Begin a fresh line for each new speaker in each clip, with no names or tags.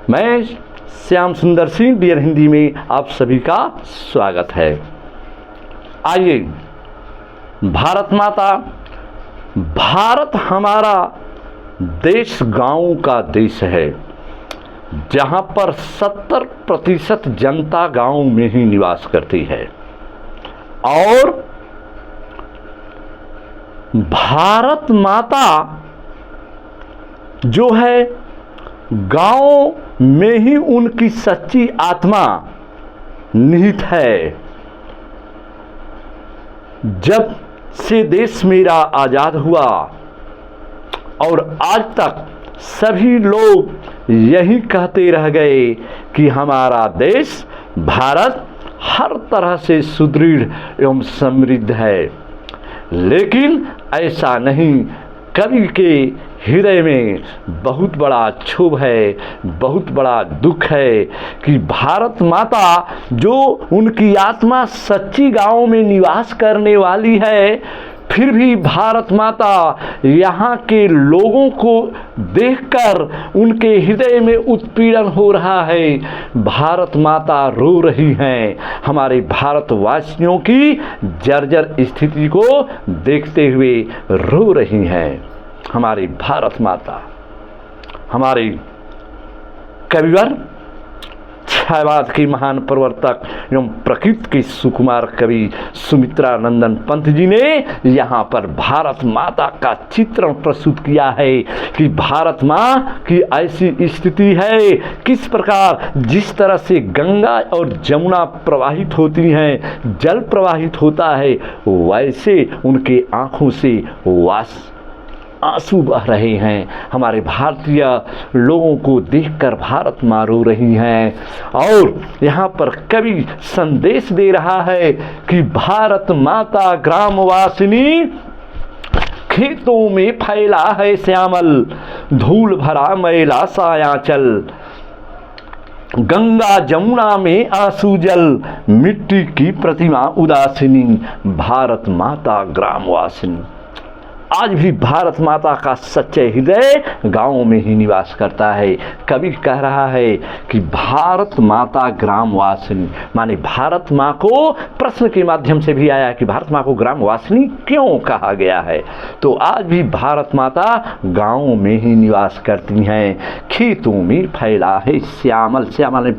मैं श्याम सुंदर सिंह डियर हिंदी में आप सभी का स्वागत है। आइए, भारत माता, भारत हमारा देश गांव का देश है, जहां पर 70% जनता गांव में ही निवास करती है और भारत माता जो है गांव में ही उनकी सच्ची आत्मा निहित है। जब से देश मेरा आज़ाद हुआ और आज तक सभी लोग यही कहते रह गए कि हमारा देश भारत हर तरह से सुदृढ़ एवं समृद्ध है, लेकिन ऐसा नहीं। कवि के हृदय में बहुत बड़ा क्षोभ है, बहुत बड़ा दुख है कि भारत माता जो उनकी आत्मा सच्ची गांव में निवास करने वाली है, फिर भी भारत माता यहाँ के लोगों को देखकर उनके हृदय में उत्पीड़न हो रहा है। भारत माता रो रही हैं, हमारे भारतवासियों की जर्जर स्थिति को देखते हुए रो रही हैं। हमारी भारत माता, हमारे कविवर, छायावाद की महान प्रवर्तक एवं प्रकृति के सुकुमार कवि सुमित्रा नंदन पंत जी ने यहाँ पर भारत माता का चित्रण प्रस्तुत किया है कि भारत माँ की ऐसी स्थिति है, किस प्रकार जिस तरह से गंगा और जमुना प्रवाहित होती हैं, जल प्रवाहित होता है, वैसे उनके आँखों से आंसू बह रहे हैं। हमारे भारतीय लोगों को देखकर भारत माँ रो रही हैं और यहाँ पर कवि संदेश दे रहा है कि भारत माता ग्रामवासिनी खेतों में फैला है श्यामल, धूल भरा मैला सायांचल, गंगा जमुना में आंसू जल, मिट्टी की प्रतिमा उदासीनी, भारत माता ग्रामवासिनी। आज भी भारत माता का सच्चे हृदय गाँव में ही निवास करता है। कवि कह रहा है कि भारत माता ग्रामवासिनी, माने भारत माँ को प्रश्न के माध्यम से भी आया कि भारत माँ को ग्रामवासिनी क्यों कहा गया है। तो आज भी भारत माता गाँव में ही निवास करती हैं। खेतों में फैला है श्यामल, श्यामल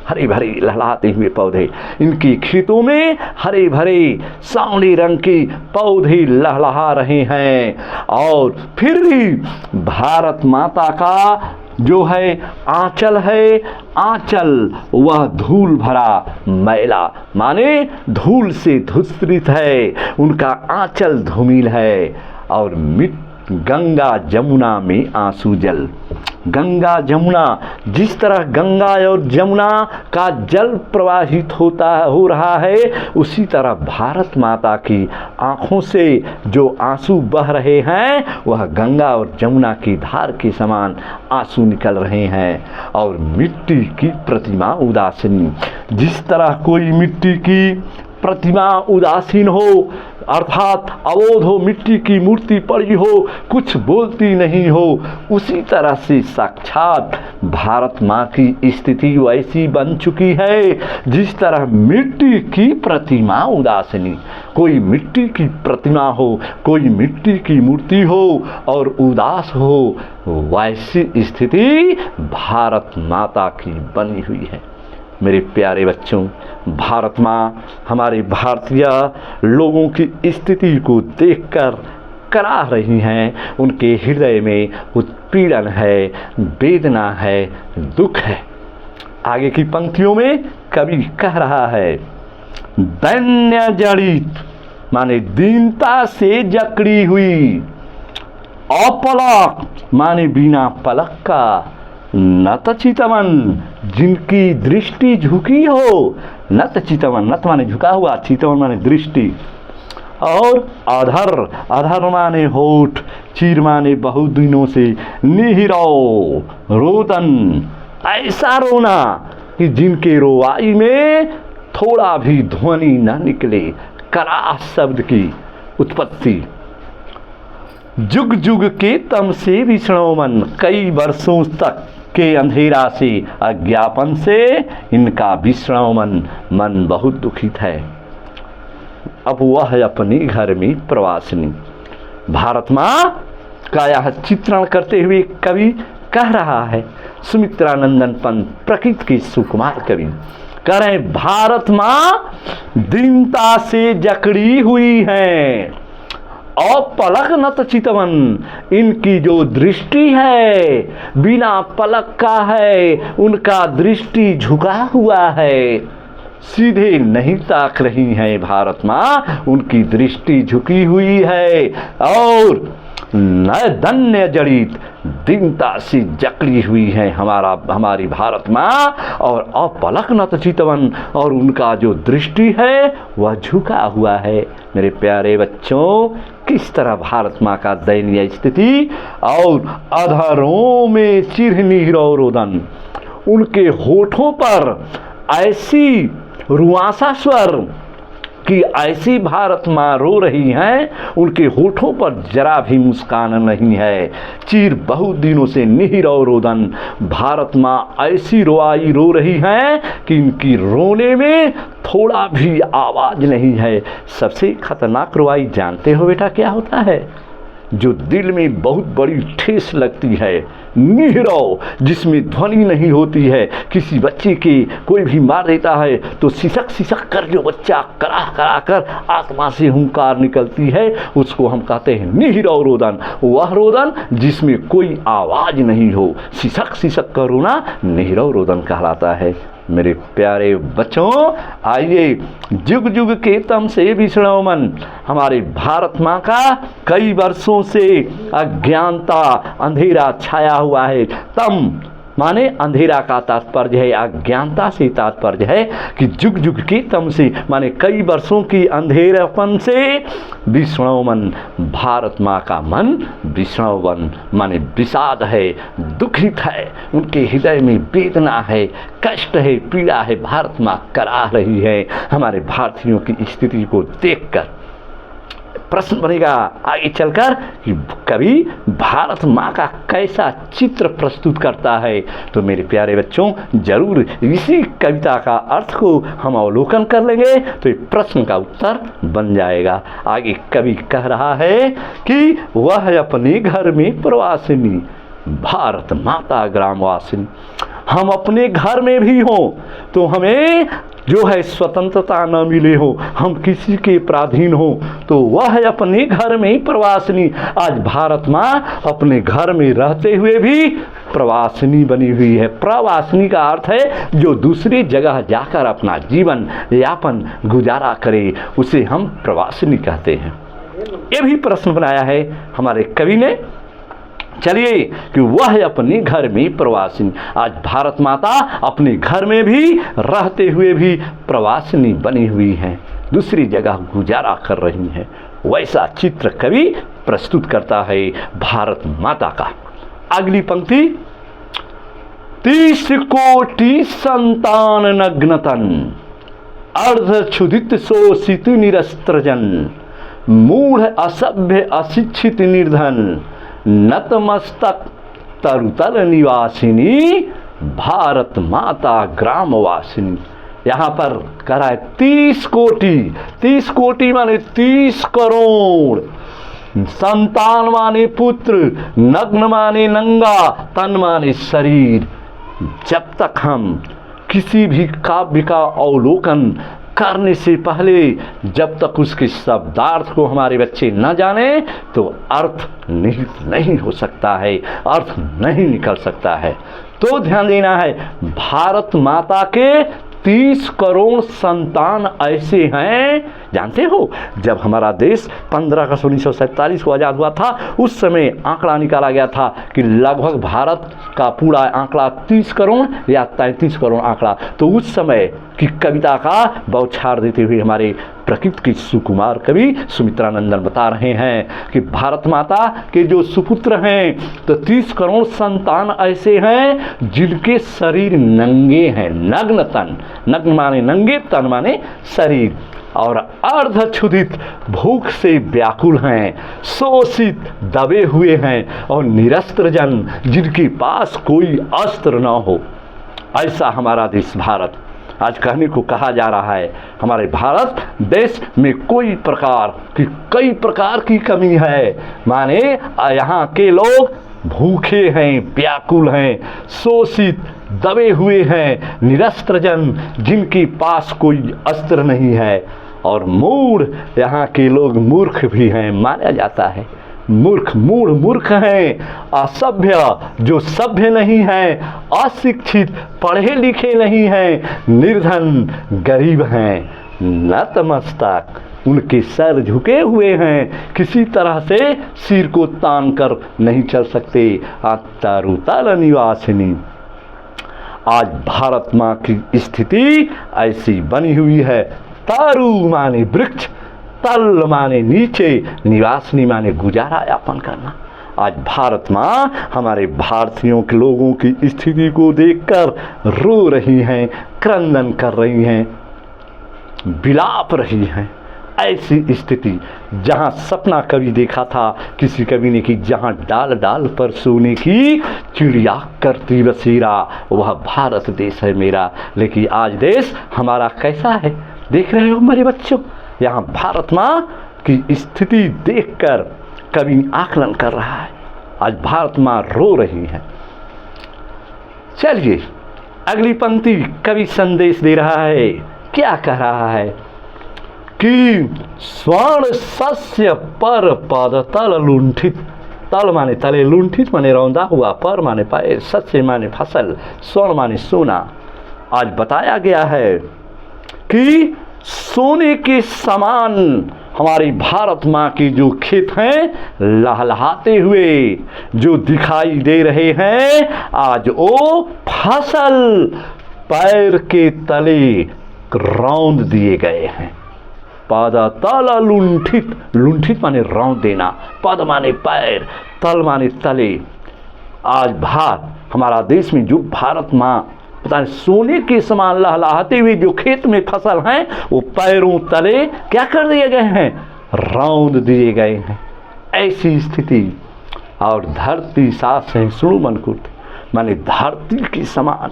हरे भरे लहलाते हुए पौधे, इनके खेतों में हरे भरे सांवले रंग के पौधे लहलहा रहे हैं। और फिर भी भारत माता का जो है आंचल है, आंचल वह धूल भरा मैला, माने धूल से धूसरित है, उनका आंचल धूमिल है। और गंगा जमुना में आंसू जल, गंगा जमुना, जिस तरह गंगा और जमुना का जल प्रवाहित हो रहा है, उसी तरह भारत माता की आँखों से जो आंसू बह रहे हैं वह गंगा और जमुना की धार के समान आंसू निकल रहे हैं। और मिट्टी की प्रतिमा उदासीन, जिस तरह कोई मिट्टी की प्रतिमा उदासीन हो, अर्थात अबोध हो, मिट्टी की मूर्ति पड़ी हो, कुछ बोलती नहीं हो, उसी तरह से साक्षात भारत माँ की स्थिति वैसी बन चुकी है जिस तरह मिट्टी की प्रतिमा उदासीनी, कोई मिट्टी की प्रतिमा हो, कोई मिट्टी की मूर्ति हो और उदास हो, वैसी स्थिति भारत माता की बनी हुई है। मेरे प्यारे बच्चों, भारत माँ हमारे भारतीय लोगों की स्थिति को देखकर करा रही हैं। उनके हृदय में उत्पीड़न है, वेदना है, दुख है। आगे की पंक्तियों में कवि कह रहा है, दैन्य जड़ित, माने दीनता से जकड़ी हुई, अपलक माने बिना पलक का, नत चितवन, जिनकी दृष्टि झुकी हो, नत चितवन, नत माने झुका हुआ, चितवन माने दृष्टि, और अधर, अधर माने होठ, चीर माने बहुत दिनों से, निहिरो रोदन, ऐसा रोना कि जिनके रोवाई में थोड़ा भी ध्वनि न निकले, कराह शब्द की उत्पत्ति। जुग जुग के तम से विष्णु मन, कई वर्षों तक के अंधेरा से अज्ञापन से इनका विश्राम मन बहुत दुखित है। अब वह अपने घर में प्रवासिनी। भारत माँ का यह चित्रण करते हुए कवि कह रहा है, सुमित्रानंदन पंत प्रकृति के सुकुमार कवि कह रहे हैं, भारत माँ दीनता से जकड़ी हुई है और पलक नत चितवन, इनकी जो दृष्टि है बिना पलक का है, उनका दृष्टि झुका हुआ है, सीधे नहीं ताक रही है भारत माँ, उनकी दृष्टि झुकी हुई है और नैदन्य जड़ित दीनता से जकड़ी हुई है हमारी भारत माँ, और अपलक नत चितवन, और उनका जो दृष्टि है वह झुका हुआ है। मेरे प्यारे बच्चों, किस तरह भारत माँ का दयनीय स्थिति, और अधरों में चिरहनी रोदन, उनके होठों पर ऐसी रुआसा स्वर कि ऐसी भारत माँ रो रही हैं, उनके होठों पर जरा भी मुस्कान नहीं है। चीर बहुत दिनों से निहिर और रोदन, भारत माँ ऐसी रोआई रो रही हैं कि इनकी रोने में थोड़ा भी आवाज़ नहीं है। सबसे खतरनाक रोआई जानते हो बेटा क्या होता है? जो दिल में बहुत बड़ी ठेस लगती है, निहरौ, जिसमें ध्वनि नहीं होती है। किसी बच्चे के कोई भी मार देता है तो सिसक सिसक कर जो बच्चा करा करा कर आत्मा से हुंकार निकलती है, उसको हम कहते हैं निहरौ रोदन। वह रोदन जिसमें कोई आवाज़ नहीं हो, सिसक सिसक कर रोना निहरौ रोदन कहलाता है। मेरे प्यारे बच्चों, आइए जुग जुग के तम से विष्णु मन, हमारे भारत माँ का कई वर्षों से अज्ञानता अंधेरा छाया हुआ है। तम माने अंधेरा का तात्पर्य है, अज्ञानता से तात्पर्य है कि जुग जुग के तम से माने कई वर्षों की अंधेरापन से विष्णुवन, भारत माँ का मन विष्णुवन माने विषाद है, दुखित है, उनके हृदय में वेदना है, कष्ट है, पीड़ा है, भारत माँ करा रही है। हमारे भारतीयों की स्थिति को देखकर प्रश्न बनेगा आगे चलकर कि कवि भारत माँ का कैसा चित्र प्रस्तुत करता है। तो मेरे प्यारे बच्चों, जरूर इसी कविता का अर्थ को हम अवलोकन कर लेंगे तो ये प्रश्न का उत्तर बन जाएगा। आगे कवि कह रहा है कि वह अपने घर में प्रवासिनी, भारत माता ग्रामवासिनी। हम अपने घर में भी हों तो हमें जो है स्वतंत्रता न मिले हो, हम किसी के पराधीन हो, तो वह अपने घर में ही प्रवासिनी। आज भारत माँ अपने घर में रहते हुए भी प्रवासिनी बनी हुई है। प्रवासिनी का अर्थ है जो दूसरी जगह जाकर अपना जीवन यापन गुजारा करे, उसे हम प्रवासिनी कहते हैं। ये भी प्रश्न बनाया है हमारे कवि ने। चलिए कि वह अपने घर में प्रवासिनी, आज भारत माता अपने घर में भी रहते हुए भी प्रवासिनी बनी हुई हैं, दूसरी जगह गुजारा कर रही हैं। वैसा चित्र कवि प्रस्तुत करता है भारत माता का। अगली पंक्ति, 30 कोटि संतान नग्नतन, अर्ध क्षुधित शोषित निरस्त्रजन, मूढ़ असभ्य अशिक्षित निर्धन, नतमस्तक तरुतल निवासिनी, भारत माता ग्रामवासिनी। यहाँ पर कह रहा है 30 कोटि, 30 कोटि माने 30 करोड़, संतान माने पुत्र, नग्न माने नंगा, तन माने शरीर। जब तक हम किसी भी काव्य का अवलोकन करने से पहले जब तक उसके शब्दार्थ को हमारे बच्चे न जाने तो अर्थ निहित नहीं हो सकता है, अर्थ नहीं निकल सकता है। तो ध्यान देना है, भारत माता के 30 करोड़ संतान ऐसे हैं। जानते हो जब हमारा देश 15 अगस्त 1947 को आज़ाद हुआ था, उस समय आंकड़ा निकाला गया था कि लगभग भारत का पूरा आंकड़ा 30 करोड़ या 33 करोड़ आंकड़ा। तो उस समय की कविता का बौछार देते हुए हमारे प्रकृति के सुकुमार कवि सुमित्रानंदन बता रहे हैं कि भारत माता के जो सुपुत्र हैं तो 30 करोड़ संतान ऐसे हैं जिनके शरीर नंगे हैं, नग्न तन, नग्न माने नंगे, तन माने शरीर। और अर्धक्षुधित भूख से व्याकुल हैं, शोषित दबे हुए हैं और निरस्त्र जन जिनके पास कोई अस्त्र न हो। ऐसा हमारा देश भारत आज कहने को कहा जा रहा है। हमारे भारत देश में कई प्रकार की कमी है। माने यहाँ के लोग भूखे हैं, व्याकुल हैं, शोषित दबे हुए हैं, निरस्त्र जन जिनके पास कोई अस्त्र नहीं है, और मूढ़ यहाँ के लोग मूर्ख भी हैं, माना जाता है। मूर्ख हैं, असभ्य जो सभ्य नहीं हैं, अशिक्षित पढ़े लिखे नहीं हैं, निर्धन गरीब हैं, नतमस्तक उनके सर झुके हुए हैं, किसी तरह से सिर को तान कर नहीं चल सकते। तारुतल निवासिनी। आज भारत माँ की स्थिति ऐसी बनी हुई है। तारु माने वृक्ष, तल माने नीचे, निवासनी माने गुजारा यापन करना। आज भारत माँ हमारे भारतीयों के लोगों की स्थिति को देखकर रो रही हैं, क्रंदन कर रही हैं, विलाप रही हैं। ऐसी स्थिति जहाँ सपना कभी देखा था किसी कवि ने कि जहाँ डाल डाल पर सोने की चिड़िया करती बसेरा, वह भारत देश है मेरा। लेकिन आज देश हमारा कैसा है देख रहे हो मेरे बच्चों। यहाँ भारत माँ की स्थिति देखकर कवि आकलन कर रहा है। आज भारत माँ रो रही है। चलिए अगली पंक्ति कवि संदेश दे रहा है। क्या कह रहा है कि स्वर्ण सस्य पर पद तल लुंठित। तल माने तले, लुंठित माने रौंदा हुआ, पर माने पाए, सस्य माने फसल, स्वर्ण माने सोना। आज बताया गया है कि सोने के समान हमारी भारत माँ की जो खेत हैं लहलहाते हुए जो दिखाई दे रहे हैं, आज वो फसल पैर के तले रौंद दिए गए हैं। पद तल लुंठित, लुंठित माने रौंद देना, पद माने पैर, तल माने तले। आज हमारा देश में जो भारत माँ पता नहीं सोने के समान लहलहाते हुए जो खेत में फसल हैं वो पैरों तले क्या कर दिए गए हैं, रौंद दिए गए हैं। ऐसी स्थिति। और धरती सास है सुणु मनकुट, माने धरती के समान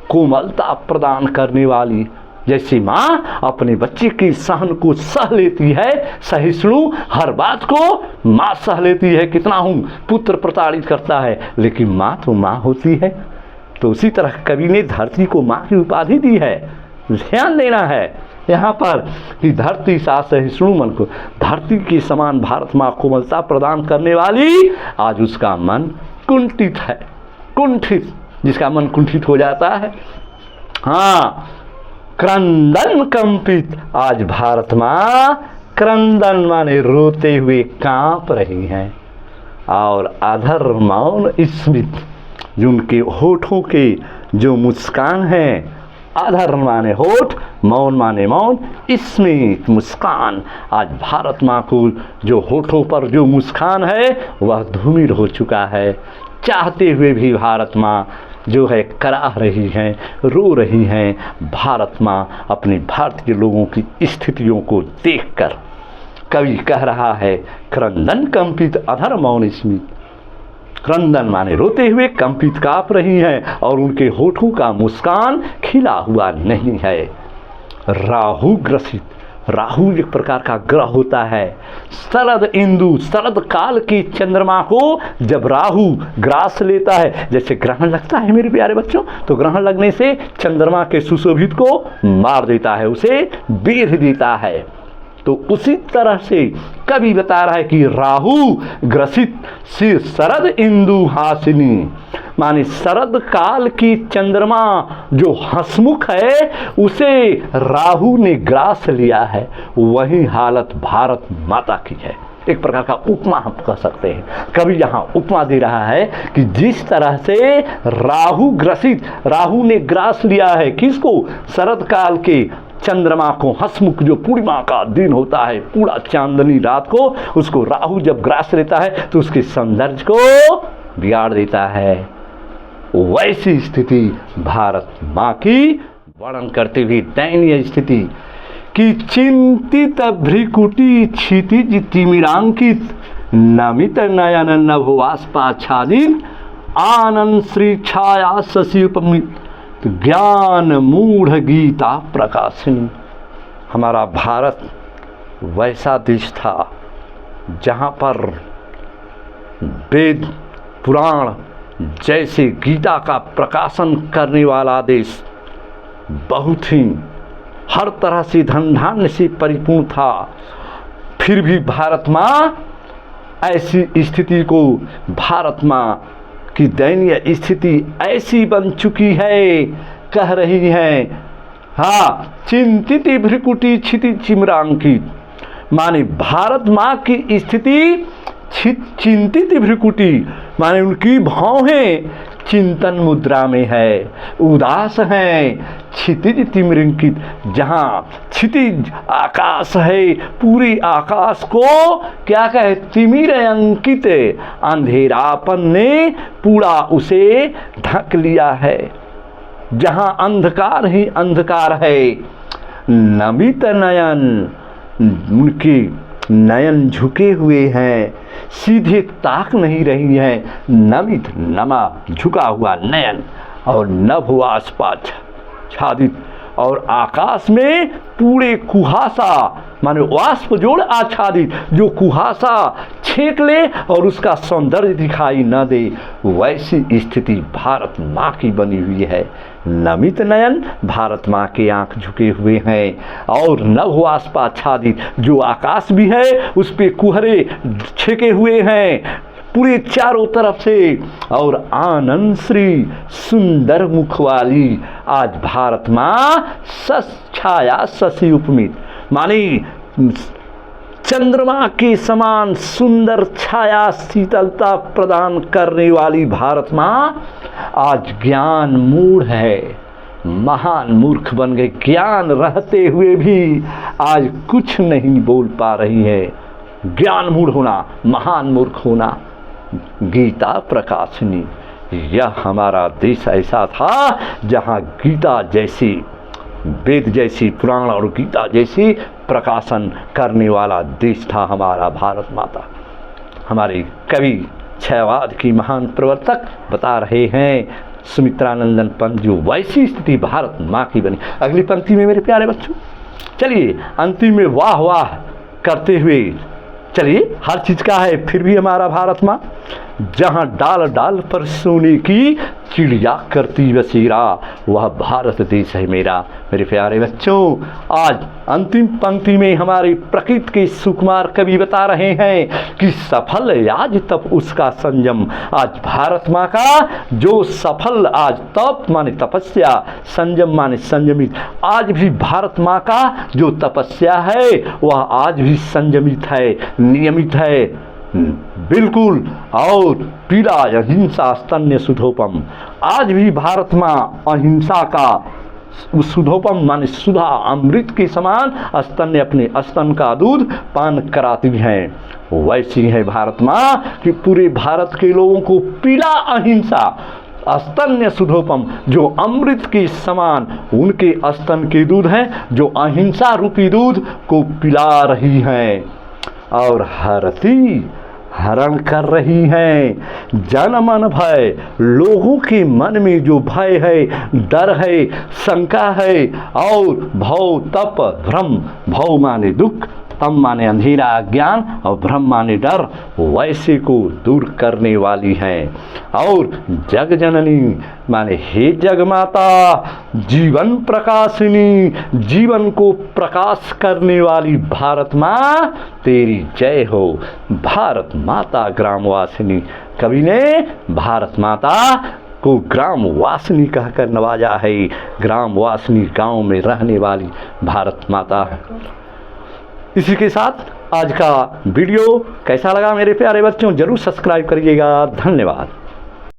कोमलता प्रदान करने वाली। जैसी माँ अपने बच्चे की सहन को सह लेती है, सहिष्णु हर बात को माँ सह लेती है। कितना हूँ पुत्र प्रताड़ित करता है, लेकिन माँ तो माँ होती है। तो उसी तरह कवि ने धरती को माँ की उपाधि दी है। ध्यान देना है यहाँ पर कि धरती सास सहिष्णु मन को, धरती के समान भारत माँ कोमलता प्रदान करने वाली। आज उसका मन कुंठित है, कुंठित, जिसका मन कुंठित हो जाता है। हाँ, क्रंदन कंपित। आज भारत माँ क्रंदन माने रोते हुए कांप रही हैं। और अधर मौन स्मित, जो उनके होठों के जो मुस्कान है, अधर माने होठ, मौन माने मौन, स्मित मुस्कान। आज भारत माँ को जो होठों पर जो मुस्कान है वह धूमिल हो चुका है। चाहते हुए भी भारत माँ जो है कराह रही हैं, रो रही हैं। भारत माँ अपने भारतीय लोगों की स्थितियों को देखकर कवि कह रहा है, क्रंदन कंपित अधर मौन स्मित। क्रंदन माने रोते हुए, कंपित काँप रही हैं और उनके होठों का मुस्कान खिला हुआ नहीं है। राहु ग्रसित, राहु एक प्रकार का ग्रह होता है। शरद इंदु, शरद काल की चंद्रमा को जब राहु ग्रास लेता है, जैसे ग्रहण लगता है मेरे प्यारे बच्चों, तो ग्रहण लगने से चंद्रमा के सुशोभित को मार देता है, उसे बेध देता है। तो उसी तरह से कवि बता रहा है कि राहु ग्रसित से शरद इंदु हासिनी, माने शरद काल की चंद्रमा जो हंसमुख है उसे राहु ने ग्रास लिया है। वही हालत भारत माता की है। एक प्रकार का उपमा हम कह सकते हैं। कवि यहाँ उपमा दे रहा है कि जिस तरह से राहु ग्रसित, राहु ने ग्रास लिया है किसको, शरद काल के चंद्रमा को, हंसमुख जो पूर्णिमा का दिन होता है, पूरा चांदनी रात को, उसको राहु जब ग्रास लेता है तो उसके सौंदर्य को बिगाड़ देता है। वैसी स्थिति भारत माँ की वर्णन करते हुए दयनीय स्थिति कि चिंतित भ्रिकुटी क्षितिज तिमिरांकित नमित नयन नभवास्पाच्छादित आनंद श्री छाया शशि उपमित ज्ञान मूढ़ गीता प्रकाशिनी। हमारा भारत वैसा देश था जहाँ पर वेद पुराण जैसे गीता का प्रकाशन करने वाला देश बहुत ही हर तरह से धन धान्य से परिपूर्ण था। फिर भी भारत माँ ऐसी स्थिति को भारत माँ की दयनीय स्थिति ऐसी बन चुकी है, कह रही है हाँ चिंतित भ्रिकुटी क्षिति चिमरांकित, माने भारत माँ की स्थिति चिंतित भ्रिकुटी माने उनकी भावें चिंतन मुद्रा में है, उदास हैं। क्षितिज तिमिरांकित, जहाँ क्षितिज आकाश है पूरी आकाश को क्या कहे तिमिर अंकित, अंधेरापन ने पूरा उसे ढक लिया है, जहाँ अंधकार ही अंधकार है। नमित नयन, उनके नयन झुके हुए हैं, सीधे ताक नहीं रही है। नमित नमा झुका हुआ नयन और नभ आच्छादित, और आकाश में पूरे कुहासा माने वाष्प जोड़ आच्छादित, जो कुहासा छेक ले और उसका सौंदर्य दिखाई न दे, वैसी स्थिति भारत माँ की बनी हुई है। नमित नयन, भारत माँ के आंख झुके हुए हैं, और नभ आच्छादित, जो आकाश भी है उस पे कुहरे छेके हुए हैं पूरे चारों तरफ से, और आनंद श्री सुंदर मुख वाली आज भारत माँ छाया शशि उपमित, मानी चंद्रमा के समान सुंदर छाया शीतलता प्रदान करने वाली भारत माँ आज ज्ञान मूढ़ है, महान मूर्ख बन गए। ज्ञान रहते हुए भी आज कुछ नहीं बोल पा रही है। ज्ञान मूढ़ होना, महान मूर्ख होना। गीता प्रकाशिनी, यह हमारा देश ऐसा था जहाँ गीता जैसी, वेद जैसी, पुराण और गीता जैसी प्रकाशन करने वाला देश था हमारा भारत माता। हमारे कवि क्षयवाद की महान प्रवर्तक बता रहे हैं सुमित्रानंदन पंत, जो वैसी स्थिति भारत माँ की बनी। अगली पंक्ति में मेरे प्यारे बच्चों, चलिए अंतिम में वाह वाह करते हुए चलिए, हर चीज का है फिर भी हमारा भारत माँ, जहाँ डाल डाल पर सोने की चिड़िया करती बसेरा, वह भारत देश है मेरा। मेरे प्यारे बच्चों, आज अंतिम पंक्ति में हमारे प्रकृति के सुकुमार कवि बता रहे हैं कि सफल आज तप उसका संयम। आज भारत माँ का जो सफल आज तप माने तपस्या, संयम माने संयमित, आज भी भारत माँ का जो तपस्या है वह आज भी संयमित है, नियमित है बिल्कुल। और पीड़ा अहिंसा स्तन्य सुधोपम, आज भी भारत माँ अहिंसा का सुधोपम माने सुधा अमृत के समान स्तन्य, अपने स्तन का दूध पान कराती हैं। वैसी है भारत माँ कि पूरे भारत के लोगों को पीड़ा अहिंसा स्तन्य सुधोपम, जो अमृत के समान उनके स्तन के दूध हैं, जो अहिंसा रूपी दूध को पिला रही हैं और हरती हरण कर रही हैं। जन मन भय, लोगों के मन में जो भय है, डर है, शंका है, और भव तप भ्रम, भव माने दुख, तम माने अंधेरा अज्ञान, और भ्रम माने डर, वैसे को दूर करने वाली हैं। और जग जननी माने हे जग माता, जीवन प्रकाशिनी, जीवन को प्रकाश करने वाली भारत माँ तेरी जय हो। भारत माता ग्रामवासिनी, कवि ने भारत माता को ग्रामवासिनी कहकर नवाजा है। ग्रामवासिनी गांव में रहने वाली भारत माता है। इसी के साथ आज का वीडियो कैसा लगा मेरे प्यारे बच्चों, जरूर सब्सक्राइब करिएगा। धन्यवाद।